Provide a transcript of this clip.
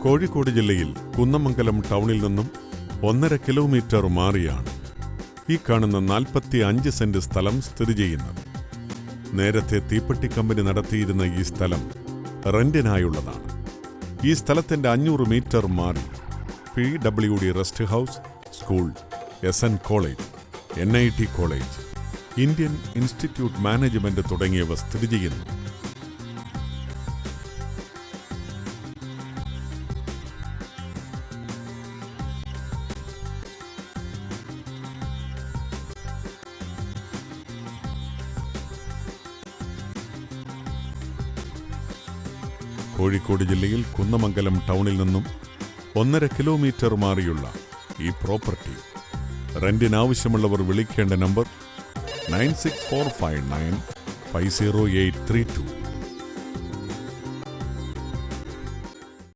കോഴിക്കോട് ജില്ലയിൽ കുന്നമംഗലം ടൗണിൽ നിന്നും 1.5 കിലോമീറ്റർ മാറിയാണ് ഈ കാണുന്ന 45 സെന്റ് സ്ഥലം സ്ഥിതി ചെയ്യുന്നത്. നേരത്തെ തീപ്പെട്ടി കമ്പനി നടത്തിയിരുന്ന ഈ സ്ഥലം റെന്റിനായുള്ളതാണ്. ഈ സ്ഥലത്തിന്റെ 500 മീറ്റർ മാറി PWD rest house, school, SN college, NIT college, Indian institute management തുടങ്ങിയവ സ്ഥിതി ചെയ്യുന്നു. കോഴിക്കോട് ജില്ലയിൽ കുന്നമംഗലം ടൗണിൽ നിന്നും 1.5 കിലോമീറ്റർ മാറിയുള്ള ഈ പ്രോപ്പർട്ടി റെന്റിനാവശ്യമുള്ളവർ വിളിക്കേണ്ട നമ്പർ 9645950832.